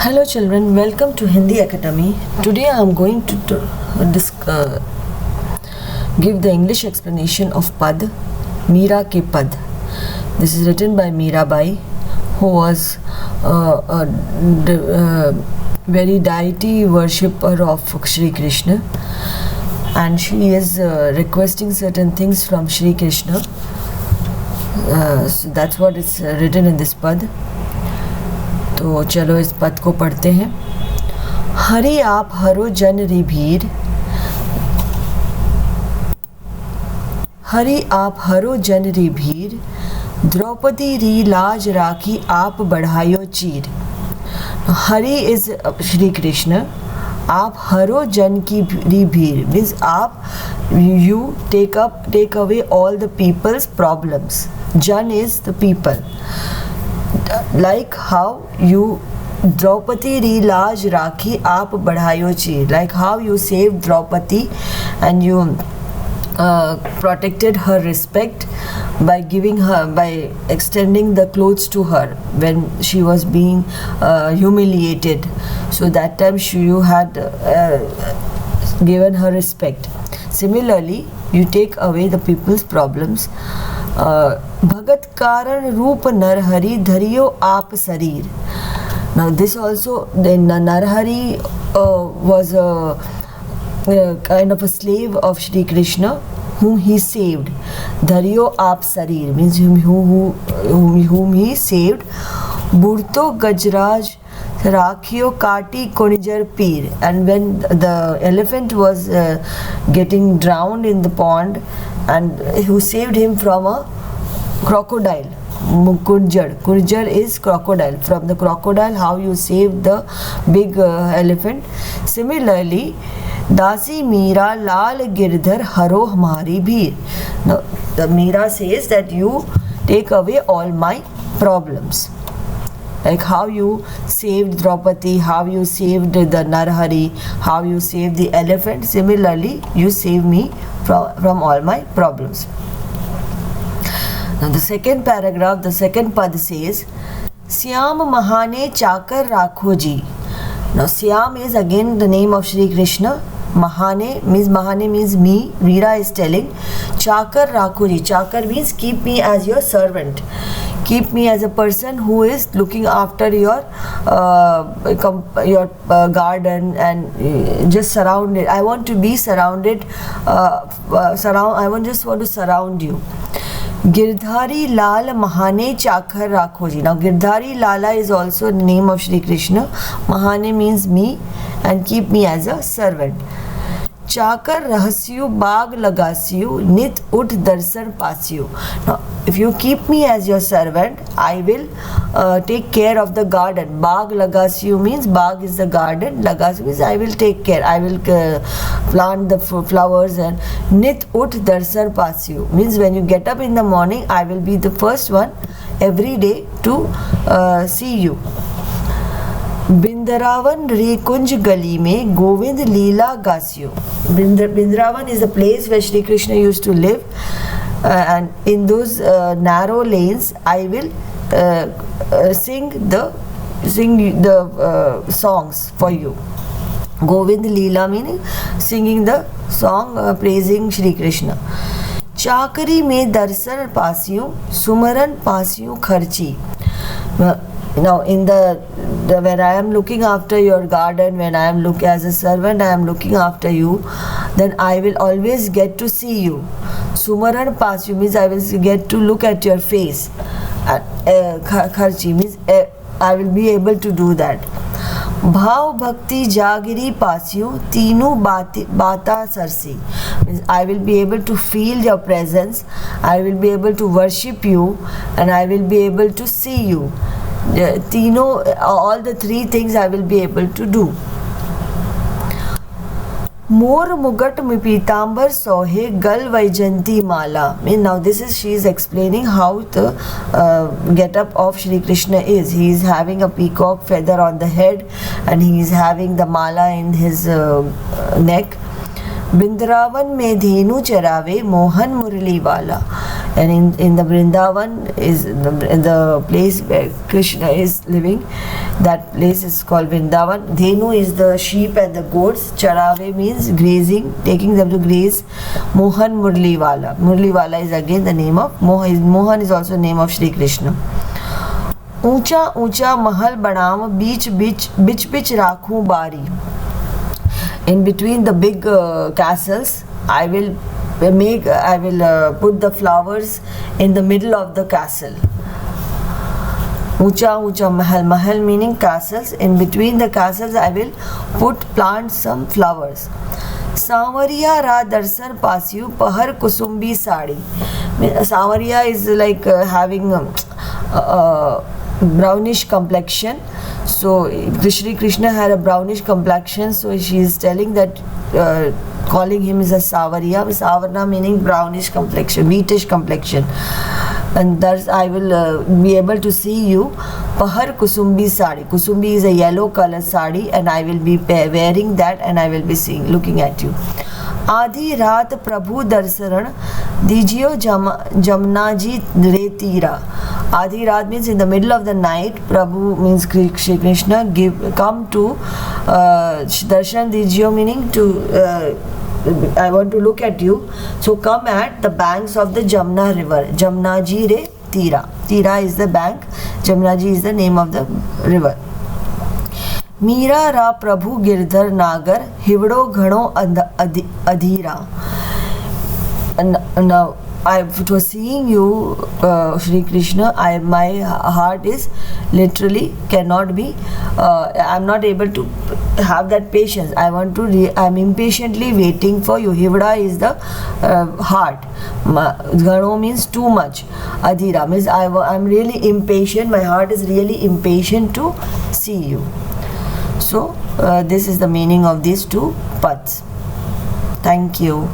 Hello children, welcome to Hindi Academy. Today I am going to give the English explanation of Pad, Meera Ke Pad. This is written by Meerabai, who was a very deity worshipper of Shri Krishna, and she is requesting certain things from Shri Krishna. So that's what is written in this Pad. तो चलो इस पद को पढ़ते हैं। हरि आप हरो जन री भीर, हरि आप हरो जन री भीर, द्रौपदी री लाज राखी आप बढ़ायो चीर। हरि इज श्री कृष्ण, आप हरो जन की री भीर मीन्स आप you take away all the people's problems. जन is the people, like how you Draupadi ri laaj rakhi aap badhayo chi, like how you saved Draupadi and you protected her respect by giving her, by extending the clothes to her when she was being humiliated. So that time you had given her respect. Similarly, you take away the people's problems. भगत कारण रूप नरहरि धरियो आप शरीर. Now this also, then Narhari was a kind of a slave of Shri Krishna whom he saved. Dhariyo aap sarir means whom he saved. Burto Gajraj Rakhiyo Kati Kunijar Peer. And when the elephant was getting drowned in the pond, and who saved him from a crocodile, Kunjar is crocodile. From the crocodile, how you saved the big elephant. Similarly, Dasi Meera Lal Girdhar Haro Hamari Bheer. Now, the Meera says that you take away all my problems. Like how you saved Draupadi, how you saved the Narhari, how you saved the elephant. Similarly, you save me from all my problems. Now the second paragraph, the second pad says, Syam Mahane Chakar Rakho Ji. Now Syam is again the name of Shri Krishna. Mahane means me. Veera is telling. Chakar Rakho Ji. Chakar means keep me as your servant. Keep me as a person who is looking after your garden and just surround it. I want to be surrounded. I just want to surround you. Girdhari Lal Mahane Chakar Rakho Ji. Now Girdhari Lala is also the name of Shri Krishna. Mahane means me, and keep me as a servant. Chakar Rahasyu Bag Lagasyu Nit Ut Darsan Pasyu. Now if you keep me as your servant, I will take care of the garden. Bag Lagasyu means Bag is the garden, Lagasyu means I will take care. I will plant the flowers. And Nit Ut Darsan Pasyu means when you get up in the morning, I will be the first one every day to see you. Bindaravan Rekunj Gali में गोविंद लीला गास्यो. Bindaravan is a place where Shri Krishna used to live, and in those narrow lanes I will sing the songs for you. Govind Leela meaning singing the song praising Shri Krishna. Chakari में दर्शन पासियों सुमरन पासियों खर्ची. Now in when I am looking after your garden, when I am as a servant, I am looking after you, then I will always get to see you. Sumaran Pasyu means I will get to look at your face. Kharchi means I will be able to do that. Bhav Bhakti Jagiri Pasyu Tinu Bata Sarsi means I will be able to feel your presence, I will be able to worship you, and I will be able to see you. Tino, all the three things I will be able to do. More Mugat Mipitambar Sohe Gal Vaijanti Mala. Now this is, she is explaining how the get up of Shri Krishna is. He is having a peacock feather on the head, and he is having the mala in his neck. Bindaravan में धेनु चरावे मोहन मुरली वाला. and in the Vrindavan is the place where Krishna is living. That place is called Vrindavan. Dhenu is the sheep and the goats. Charave means grazing, taking them to graze. Mohan Murliwala. Murliwala is again the name of Mohan. Mohan is also the name of Shri Krishna. ऊंचा ऊंचा महल बनाव बीच बीच बिच बिच राखूं बारी. In between the big castles, I will put the flowers in the middle of the castle. Ucha ucha mahal. Mahal meaning castles. In between the castles, I will plant some flowers. Sanwariya ra darsar pasyu pahar kusumbi sari. Sanwariya is like having brownish complexion. So Shri Krishna had a brownish complexion, so she is telling that calling him is a Savariya. Savarna meaning brownish complexion, wheatish complexion. And thus I will be able to see you. Pahar Kusumbi sari. Kusumbi is a yellow color sari, and I will be wearing that, and I will be looking at you. आधी रात प्रभु दर्शन दीजियो जमुना जी रे तीरा. Adi Raat means in the middle of the night. Prabhu means Shri Krishna come to darshan dijiyo meaning to I want to look at you. So come at the banks of the Jamna river. Jamna ji re tira. Tira is the bank. Jamna ji is the name of the river. Meera ra Prabhu Girdhar Nagar Hivdo Ghano Adhira. Now I was seeing you, Shri Krishna. My heart is literally cannot be. I'm not able to have that patience. I'm impatiently waiting for you. Hivda is the heart. Ghano means too much. Adhira means I'm really impatient. My heart is really impatient to see you. So this is the meaning of these two pads. Thank you.